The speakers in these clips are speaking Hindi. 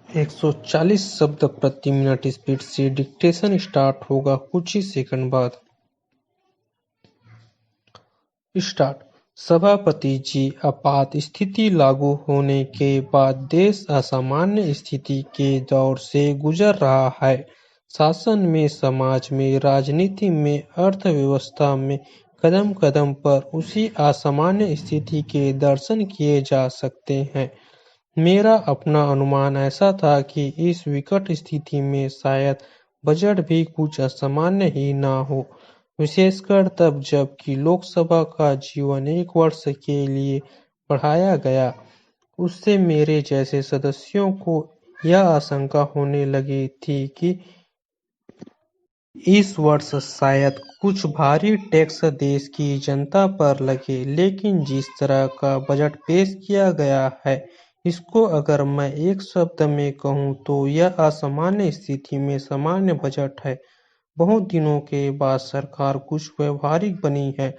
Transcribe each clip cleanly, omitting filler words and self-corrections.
140 शब्द प्रति मिनट स्पीड से डिक्टेशन स्टार्ट होगा कुछ ही सेकंड बाद। स्टार्ट। सभापति जी, आपात स्थिति लागू होने के बाद देश असामान्य स्थिति के दौर से गुजर रहा है। शासन में, समाज में, राजनीति में, अर्थव्यवस्था में कदम कदम पर उसी असामान्य स्थिति के दर्शन किए जा सकते हैं। मेरा अपना अनुमान ऐसा था कि इस विकट स्थिति में शायद बजट भी कुछ असामान्य ही ना हो, विशेषकर तब जबकि लोकसभा का जीवन 1 वर्ष के लिए बढ़ाया गया। उससे मेरे जैसे सदस्यों को यह आशंका होने लगी थी कि इस वर्ष शायद कुछ भारी टैक्स देश की जनता पर लगे, लेकिन जिस तरह का बजट पेश किया गया है, इसको अगर मैं एक शब्द में कहूँ तो यह असामान्य स्थिति में सामान्य बजट है। बहुत दिनों के बाद सरकार कुछ व्यवहारिक बनी है।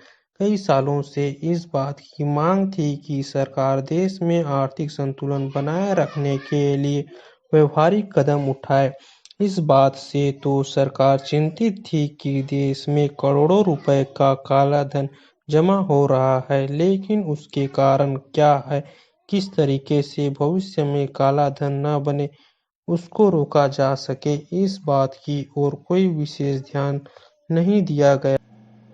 कई सालों से इस बात की मांग थी कि सरकार देश में आर्थिक संतुलन बनाए रखने के लिए व्यवहारिक कदम उठाए। इस बात से तो सरकार चिंतित थी कि देश में करोड़ों रुपए का काला धन जमा हो रहा है, लेकिन उसके कारण क्या है, किस तरीके से भविष्य में काला धन न बने, उसको रोका जा सके, इस बात की ओर कोई विशेष ध्यान नहीं दिया गया।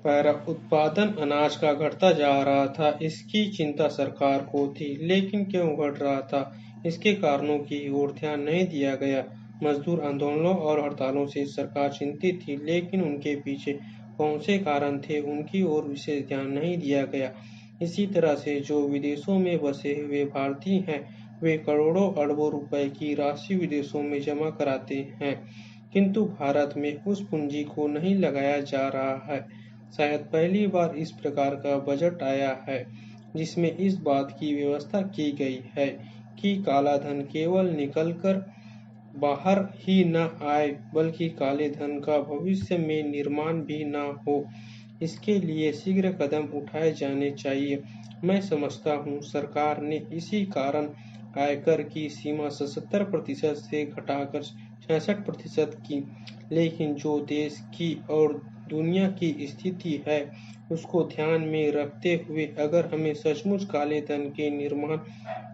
पैरा उत्पादन अनाज का घटता जा रहा था, इसकी चिंता सरकार को थी, लेकिन क्यों घट रहा था, इसके कारणों की ओर ध्यान नहीं दिया गया। मजदूर आंदोलनों और हड़तालों से सरकार चिंतित थी, लेकिन उनके पीछे कौन से कारण थे, उनकी ओर विशेष ध्यान नहीं दिया गया। इसी तरह से जो विदेशों में बसे हुए भारतीय हैं, वे करोड़ों अरबों रुपए की राशि विदेशों में जमा कराते हैं, किंतु भारत में उस पूंजी को नहीं लगाया जा रहा है। शायद पहली बार इस प्रकार का बजट आया है जिसमें इस बात की व्यवस्था की गई है कि काला धन केवल निकलकर बाहर ही न आए, बल्कि काले धन का भविष्य में निर्माण भी न हो। इसके लिए शीघ्र कदम उठाए जाने चाहिए। मैं समझता हूँ सरकार ने इसी कारण आयकर की सीमा 77% से घटाकर 66% की, लेकिन जो देश की और दुनिया की स्थिति है, उसको ध्यान में रखते हुए अगर हमें सचमुच काले धन के निर्माण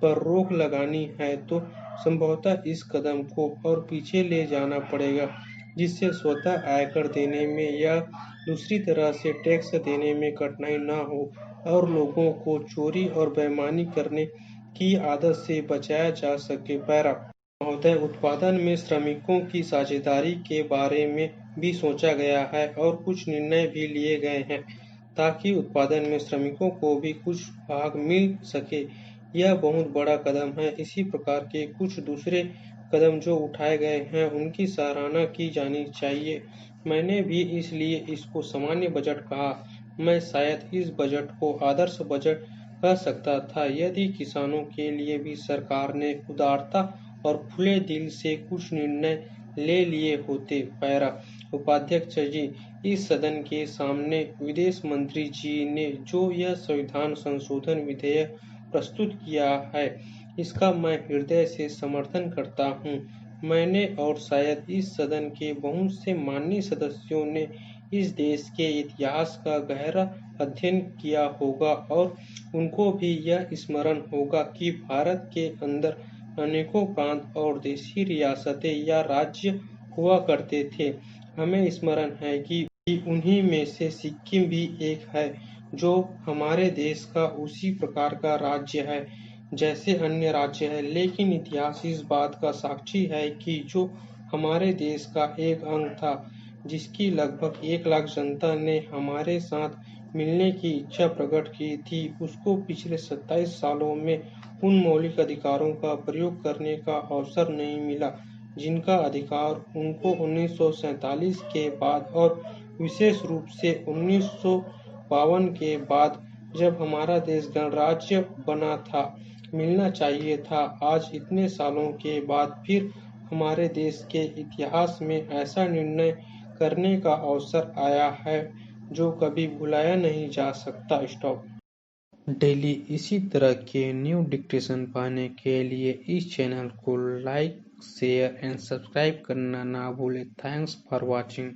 पर रोक लगानी है तो संभवतः इस कदम को और पीछे ले जाना पड़ेगा, जिससे स्वतः आयकर देने में या दूसरी तरह से टैक्स देने में कठिनाई न हो और लोगों को चोरी और बेईमानी करने की आदत से बचाया जा सके। पैरा महोदय, उत्पादन में श्रमिकों की साझेदारी के बारे में भी सोचा गया है और कुछ निर्णय भी लिए गए हैं ताकि उत्पादन में श्रमिकों को भी कुछ भाग मिल सके। यह बहुत बड़ा कदम है। इसी प्रकार के कुछ दूसरे कदम जो उठाए गए हैं, उनकी सराहना की जानी चाहिए। मैंने भी इसलिए इसको सामान्य बजट कहा। मैं शायद इस बजट को आदर्श बजट कह सकता था यदि किसानों के लिए भी सरकार ने उदारता और खुले दिल से कुछ निर्णय ले लिए होते। पैरा उपाध्यक्ष जी, इस सदन के सामने विदेश मंत्री जी ने जो यह संविधान संशोधन विधेयक प्रस्तुत किया है, इसका मैं हृदय से समर्थन करता हूँ। मैंने और शायद इस सदन के बहुत से माननीय सदस्यों ने इस देश के इतिहास का गहरा अध्ययन किया होगा और उनको भी यह स्मरण होगा कि भारत के अंदर अनेकों प्रांत और देशी रियासतें या राज्य हुआ करते थे। हमें स्मरण है कि उन्हीं में से सिक्किम भी एक है, जो हमारे देश का उसी प्रकार का राज्य है जैसे अन्य राज्य है, लेकिन इतिहास इस बात का साक्षी है कि जो हमारे देश का एक अंग था, जिसकी लगभग 1 लाख जनता ने हमारे साथ मिलने की इच्छा प्रकट की थी, उसको पिछले 27 सालों में उन मौलिक अधिकारों का प्रयोग करने का अवसर नहीं मिला, जिनका अधिकार उनको 1947 के बाद और विशेष रूप से 1952 के बाद, जब हमारा देश गणराज्य बना था, मिलना चाहिए था। आज इतने सालों के बाद फिर हमारे देश के इतिहास में ऐसा निर्णय करने का अवसर आया है जो कभी भुलाया नहीं जा सकता। स्टॉप। डेली इसी तरह के न्यू डिक्टेशन पाने के लिए इस चैनल को लाइक शेयर एंड सब्सक्राइब करना ना भूलें। Thanks for watching.